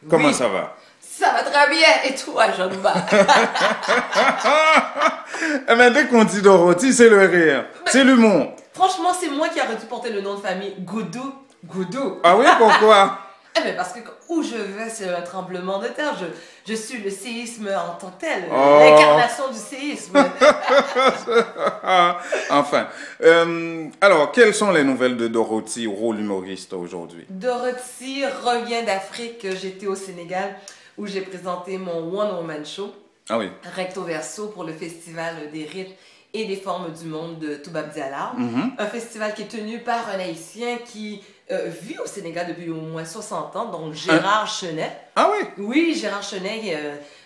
Comment Oui. ça va? Ça va très bien. Et toi, Jean-Baptiste? Eh bien, dès qu'on dit Dorothy, c'est le rire, c'est l'humour. Franchement, c'est moi qui aurais dû porter le nom de famille Goudou. Goudou. Ah oui, pourquoi? Eh bien, parce que où je vais, c'est un tremblement de terre. Je suis le séisme en tant que tel. Oh. L'incarnation du séisme. Enfin. Alors, quelles sont les nouvelles de Dorothy, rôle humoriste aujourd'hui? Dorothy revient d'Afrique. J'étais au Sénégal où j'ai présenté mon One Woman Show, Ah oui. recto verso, pour le Festival des rythmes et des formes du monde de Toubab Diala. Un festival qui est tenu par un Haïtien qui vit au Sénégal depuis au moins 60 ans, donc Gérard Chenet. Ah oui? Oui, Gérard Chenet,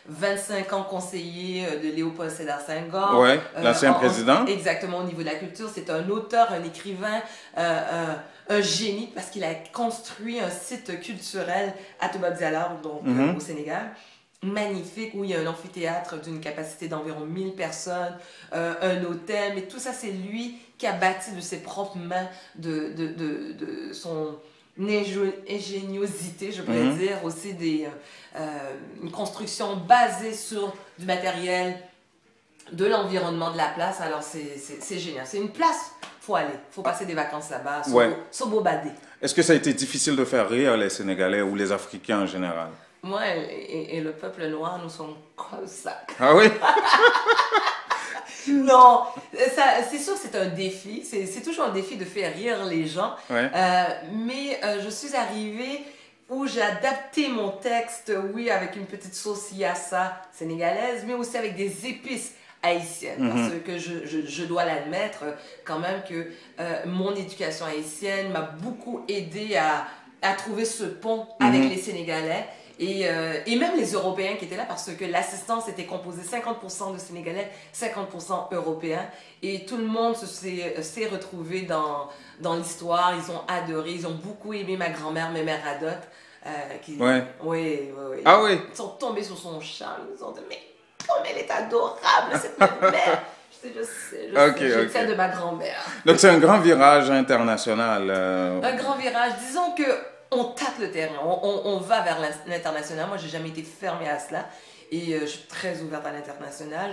25 ans conseiller de Léopold Sédar Senghor. Ouais, l'ancien président. Exactement, au niveau de la culture. C'est un auteur, un écrivain, un génie, parce qu'il a construit un site culturel à Toubab Diala, donc au Sénégal. Magnifique, où il y a un amphithéâtre d'une capacité d'environ 1000 personnes, un hôtel, mais tout ça, c'est lui qui a bâti de ses propres mains, de son ingéniosité, je pourrais dire, aussi une construction basée sur du matériel, de l'environnement de la place. Alors, c'est génial. C'est une place, faut aller, faut passer des vacances là-bas, Sobobadé. Est-ce que ça a été difficile de faire rire les Sénégalais ou les Africains en général? Moi et le peuple noir, nous sommes comme ça. Ah oui? Non, c'est sûr que c'est un défi. C'est toujours un défi de faire rire les gens. Ouais. Mais je suis arrivée où j'ai adapté mon texte, oui, avec une petite sauce yassa sénégalaise, mais aussi avec des épices haïtiennes. Parce que je dois l'admettre quand même que mon éducation haïtienne m'a beaucoup aidé à trouver ce pont avec les Sénégalais. Et même les Européens qui étaient là, parce que l'assistance était composée 50% de Sénégalais, 50% Européens. Et tout le monde s'est retrouvé dans l'histoire. Ils ont adoré, ils ont beaucoup aimé ma grand-mère, Mémère Adotte. Ouais. Oui. Ah oui? Ils sont tombés sur son charme. Ils ont dit, mais comme elle est adorable, cette mère. Je sais, celle de ma grand-mère. Donc c'est un grand virage international. Un grand virage. Disons que on tâte le terrain, on va vers l'international. Moi, j'ai jamais été fermée à cela et je suis très ouverte à l'international.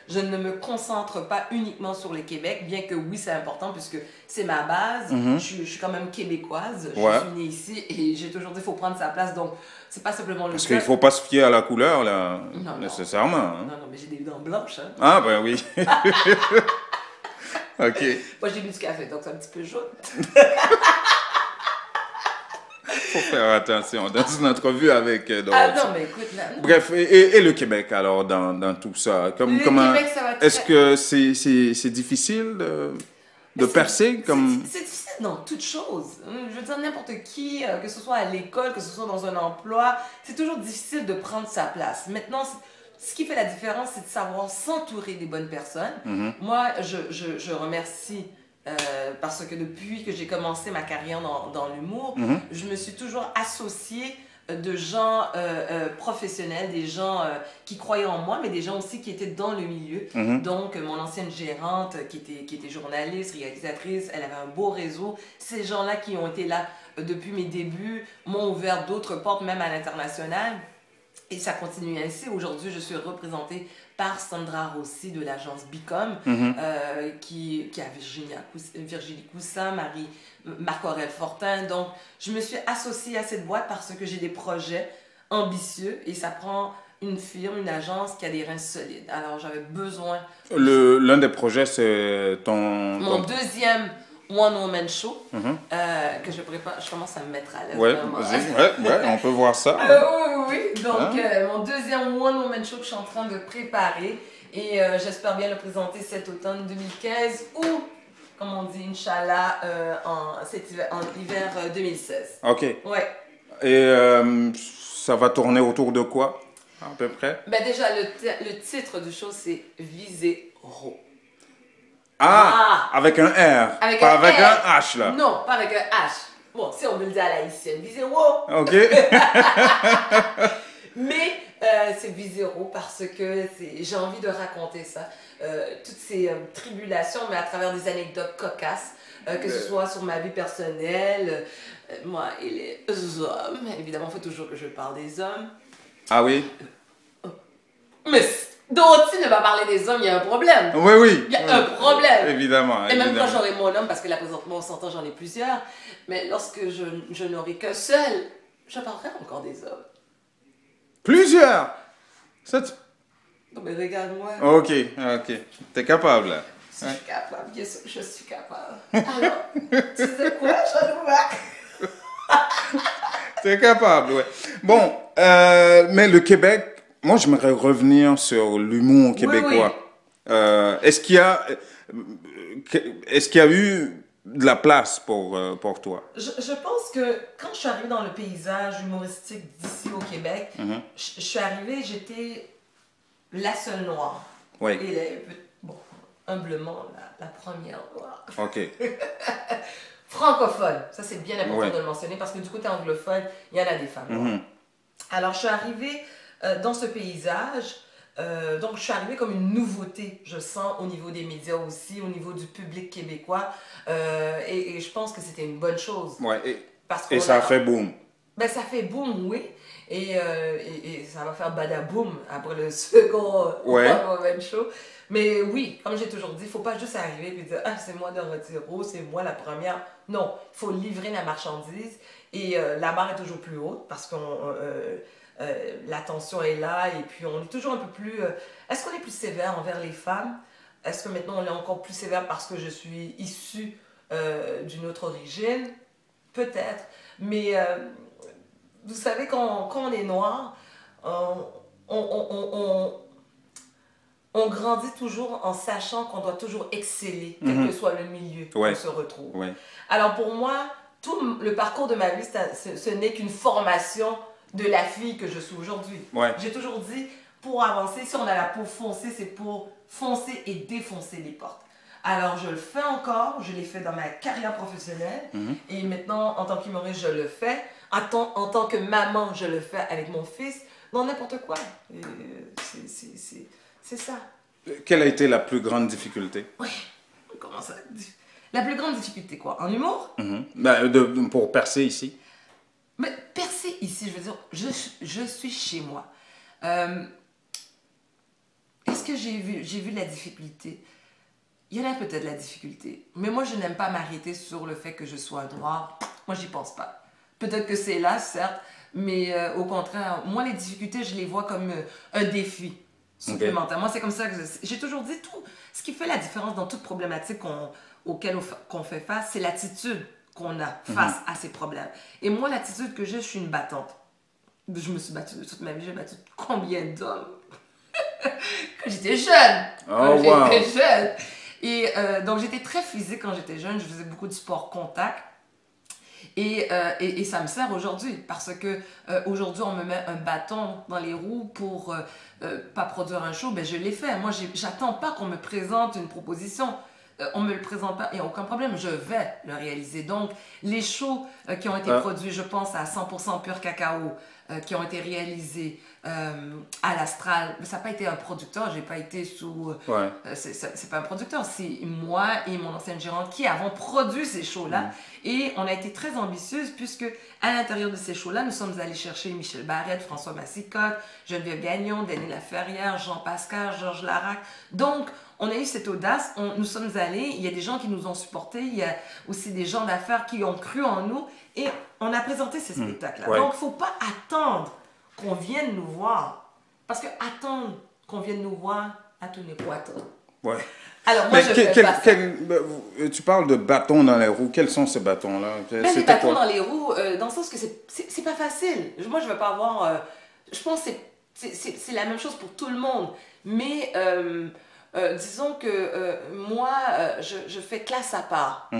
Je ne me concentre pas uniquement sur le Québec, bien que oui, c'est important puisque c'est ma base. Je suis quand même québécoise, je suis née ici et j'ai toujours dit qu'il faut prendre sa place. Donc, c'est pas simplement le Parce qu'il ne faut pas se fier à la couleur, là, non, nécessairement. Hein. Non, mais j'ai des dents blanches. Hein. Ah, ben oui. Ok. Moi, j'ai bu du café, donc c'est un petit peu jaune. Faut faire attention dans une entrevue avec Dorothy. Ah non, mais écoute, là, non. Bref, et le Québec alors dans tout ça? Québec, ça va est-ce que c'est difficile de percer comme... C'est difficile dans toute chose. Je veux dire, n'importe qui, que ce soit à l'école, que ce soit dans un emploi, c'est toujours difficile de prendre sa place. Maintenant, ce qui fait la différence, c'est de savoir s'entourer des bonnes personnes. Moi, je remercie... parce que depuis que j'ai commencé ma carrière dans l'humour, je me suis toujours associée de gens professionnels, des gens qui croyaient en moi, mais des gens aussi qui étaient dans le milieu. Donc, mon ancienne gérante, qui était journaliste, réalisatrice, elle avait un beau réseau. Ces gens-là qui ont été là depuis mes débuts m'ont ouvert d'autres portes, même à l'international. Et ça continue ainsi. Aujourd'hui, je suis représentée par Sandra Rossi de l'agence Bicom, qui a Virginie Coussa, Marc-Aurèle Fortin. Donc, je me suis associée à cette boîte parce que j'ai des projets ambitieux et ça prend une firme, une agence qui a des reins solides. Alors, j'avais besoin... L'un des projets, c'est Mon deuxième One Woman Show, que je prépare. Je commence à me mettre à l'aise. Ouais, vas-y, on peut voir ça. Oui. Donc, mon deuxième One Woman Show que je suis en train de préparer et j'espère bien le présenter cet automne 2015 ou, comme on dit, Inch'Allah, en hiver 2016. Ok. Ouais. Et ça va tourner autour de quoi, à peu près? Ben déjà, le titre du show, c'est Viser Ro. Avec un R, avec pas un avec R. un H, là. Non, pas avec un H. Bon, si on veut le dire à l'haïtienne, Viser Ro. Ok. Mais C'est Visero parce que j'ai envie de raconter ça. Toutes ces tribulations, mais à travers des anecdotes cocasses, que ce soit sur ma vie personnelle, moi et les hommes. Évidemment, il faut toujours que je parle des hommes. Ah oui? Mais Dorothy ne va parler des hommes, il y a un problème. Oui, oui. Il y a un problème. Évidemment. Et même quand j'aurai mon homme, parce que là présentement on s'entend, j'en ai plusieurs, mais lorsque je n'aurai qu'un seul, je parlerai encore des hommes. Plusieurs? Non mais regarde-moi. Ok. T'es capable, là. Je suis capable, bien sûr, je suis capable. Alors, tu sais quoi, Jean-Louis? T'es capable, ouais. Bon, mais le Québec, moi j'aimerais revenir sur l'humour québécois. Oui. Est-ce qu'il y a eu de la place pour toi? Je pense que quand je suis arrivée dans le paysage humoristique d'ici au Québec, je suis arrivée, j'étais la seule noire. Oui. Et bon, humblement, la première noire. Ok. Francophone, ça c'est bien important Ouais. de le mentionner parce que du côté anglophone, il y en a des femmes noires. Alors je suis arrivée dans ce paysage, donc je suis arrivée comme une nouveauté, je sens, au niveau des médias aussi, au niveau du public québécois, et je pense que c'était une bonne chose. Ouais. Parce Et ça a fait boom. Ben, ça fait boom, oui. Et ça va faire badaboom après le second moment show. Mais oui, comme j'ai toujours dit, il ne faut pas juste arriver et dire « Ah, c'est moi Dorothy Roux, c'est moi la première. » Non, il faut livrer la marchandise et la barre est toujours plus haute parce que l'attention est là et puis on est toujours un peu plus... Est-ce qu'on est plus sévère envers les femmes? Est-ce que maintenant on est encore plus sévère parce que je suis issue d'une autre origine? Peut-être. Mais... vous savez, quand on est noir, on grandit toujours en sachant qu'on doit toujours exceller, quel que soit le milieu où on se retrouve. Ouais. Alors pour moi, tout le parcours de ma vie, ce n'est qu'une formation de la fille que je suis aujourd'hui. Ouais. J'ai toujours dit, pour avancer, si on a la peau foncée, c'est pour foncer et défoncer les portes. Alors, je le fais encore, je l'ai fait dans ma carrière professionnelle et maintenant, en tant qu'humoriste, je le fais. En tant que maman, je le fais avec mon fils, dans n'importe quoi. C'est ça. Quelle a été la plus grande difficulté? Oui, comment ça? La plus grande difficulté, quoi? En humour? Ben, pour percer ici? Mais percer ici, je veux dire, je suis chez moi. Est-ce que j'ai vu de la difficulté? Il y en a peut-être de la difficulté. Mais moi, je n'aime pas m'arrêter sur le fait que je sois noire. Moi, j'y pense pas. Peut-être que c'est là, certes, mais au contraire, moi, les difficultés, je les vois comme un défi supplémentaire. Moi, c'est comme ça que j'ai toujours dit, tout ce qui fait la différence dans toute problématique auquel qu'on fait face, c'est l'attitude qu'on a face à ces problèmes. Et moi, l'attitude que j'ai, je suis une battante. Je me suis battue de toute ma vie. J'ai battu combien d'hommes quand j'étais jeune. J'étais jeune. Et donc, j'étais très physique quand j'étais jeune. Je faisais beaucoup de sport contact. Et ça me sert aujourd'hui parce que aujourd'hui, on me met un bâton dans les roues pour pas produire un show. Ben, je l'ai fait. Moi, j'attends pas qu'on me présente une proposition. On me le présente pas, il n'y a aucun problème, je vais le réaliser. Donc, les shows qui ont été produits, je pense à 100% Pur Cacao, qui ont été réalisés à l'Astral, ça n'a pas été un producteur, j'ai pas été sous... c'est pas un producteur, c'est moi et mon ancienne gérante qui avons produit ces shows-là. Et on a été très ambitieuses puisque à l'intérieur de ces shows-là, nous sommes allés chercher Michel Barrette, François Massicotte, Geneviève Gagnon, Denis Laferrière, Jean Pascal, Georges Larac. Donc, on a eu cette audace, nous sommes allés, il y a des gens qui nous ont supportés, il y a aussi des gens d'affaires qui ont cru en nous et on a présenté ces spectacles-là. Donc, il ne faut pas attendre qu'on vienne nous voir. Parce que attendre qu'on vienne nous voir, attendez quoi attendre. Ouais. Alors, moi, tu parles de bâtons dans les roues. Quels sont ces bâtons-là? Des bâtons dans les roues, dans le sens que c'est pas facile. Moi, je ne vais pas avoir... je pense que c'est la même chose pour tout le monde. Mais... disons que moi, je fais classe à part.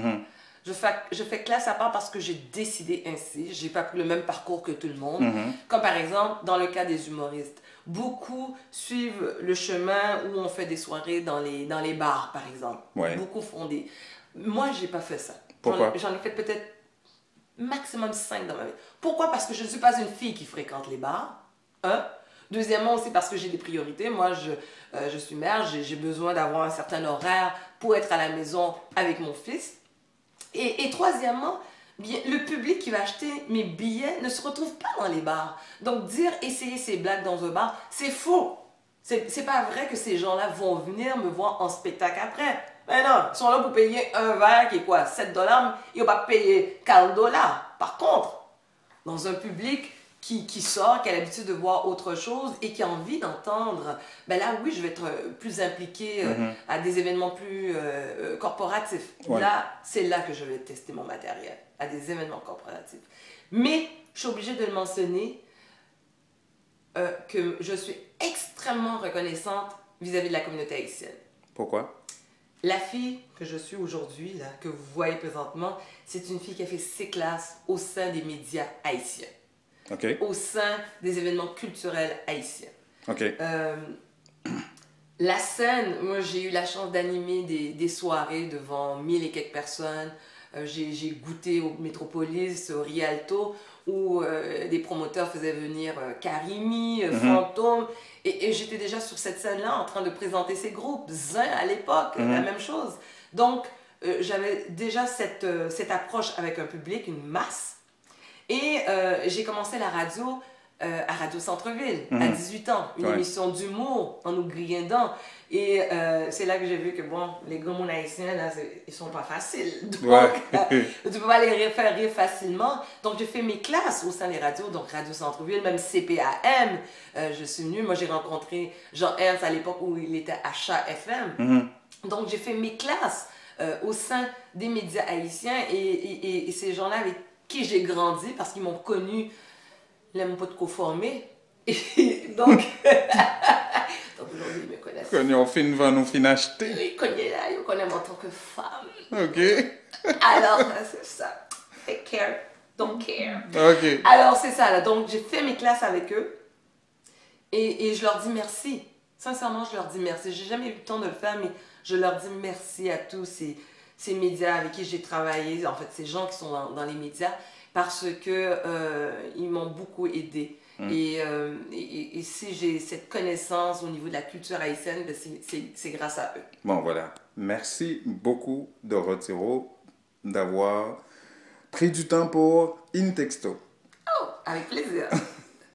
Je fais classe à part parce que j'ai décidé ainsi. J'ai pas pris le même parcours que tout le monde. Comme par exemple, dans le cas des humoristes. Beaucoup suivent le chemin où on fait des soirées dans les bars, par exemple. Ouais. Beaucoup font des... Moi, j'ai pas fait ça. Pourquoi? J'en ai fait peut-être maximum 5 dans ma vie. Pourquoi? Parce que je ne suis pas une fille qui fréquente les bars. 1. Deuxièmement aussi parce que j'ai des priorités. Moi, je suis mère, j'ai besoin d'avoir un certain horaire pour être à la maison avec mon fils. Et troisièmement, bien, le public qui va acheter mes billets ne se retrouve pas dans les bars. Donc dire essayer ces blagues dans un bar, c'est faux. C'est pas vrai que ces gens-là vont venir me voir en spectacle après. Mais non, ils sont là pour payer un verre qui est quoi, 7 dollars, ils vont pas payer 40 dollars. Par contre, dans un public qui sort, qui a l'habitude de voir autre chose et qui a envie d'entendre, ben là, oui, je vais être plus impliquée à des événements plus corporatifs. Ouais. Là, c'est là que je vais tester mon matériel, à des événements corporatifs. Mais, je suis obligée de le mentionner, que je suis extrêmement reconnaissante vis-à-vis de la communauté haïtienne. Pourquoi? La fille que je suis aujourd'hui, là, que vous voyez présentement, c'est une fille qui a fait ses classes au sein des médias haïtiens. OK. Au sein des événements culturels haïtiens. OK. La scène, moi j'ai eu la chance d'animer des soirées devant 1000 et quelques personnes. J'ai goûté au Métropolis, au Rialto, où des promoteurs faisaient venir Karimi, Fantôme. Et j'étais déjà sur cette scène-là en train de présenter ces groupes. Zin à l'époque, la même chose. Donc j'avais déjà cette approche avec un public, une masse. Et j'ai commencé la radio à Radio Centre-Ville, à 18 ans. Une émission d'humour en nous grillendant. Et c'est là que j'ai vu que, bon, les grands mots haïtiens, là, ils sont pas faciles. Donc, tu peux pas les faire rire facilement. Donc, j'ai fait mes classes au sein des radios, donc Radio Centre-Ville, même CPAM. Je suis venue, moi, j'ai rencontré Jean Ernst à l'époque où il était à Chat FM. Donc, j'ai fait mes classes au sein des médias haïtiens et ces gens-là avec qui j'ai grandi parce qu'ils m'ont connu, ils n'aiment pas de conformer. Donc aujourd'hui, ils me connaissent. Quand on fait une vente, on finit acheter. Ils connaissent en tant que femme. OK. Alors, c'est ça. Take care, don't care. OK. Alors, c'est ça. Là. Donc, j'ai fait mes classes avec eux et je leur dis merci. Sincèrement, je leur dis merci. J'ai jamais eu le temps de le faire, mais je leur dis merci à tous ces médias avec qui j'ai travaillé, en fait, ces gens qui sont dans les médias, parce que ils m'ont beaucoup aidé. Et si j'ai cette connaissance au niveau de la culture haïtienne, ben c'est grâce à eux. Bon, voilà. Merci beaucoup, Dorotiro, d'avoir pris du temps pour In Texto. Oh, avec plaisir.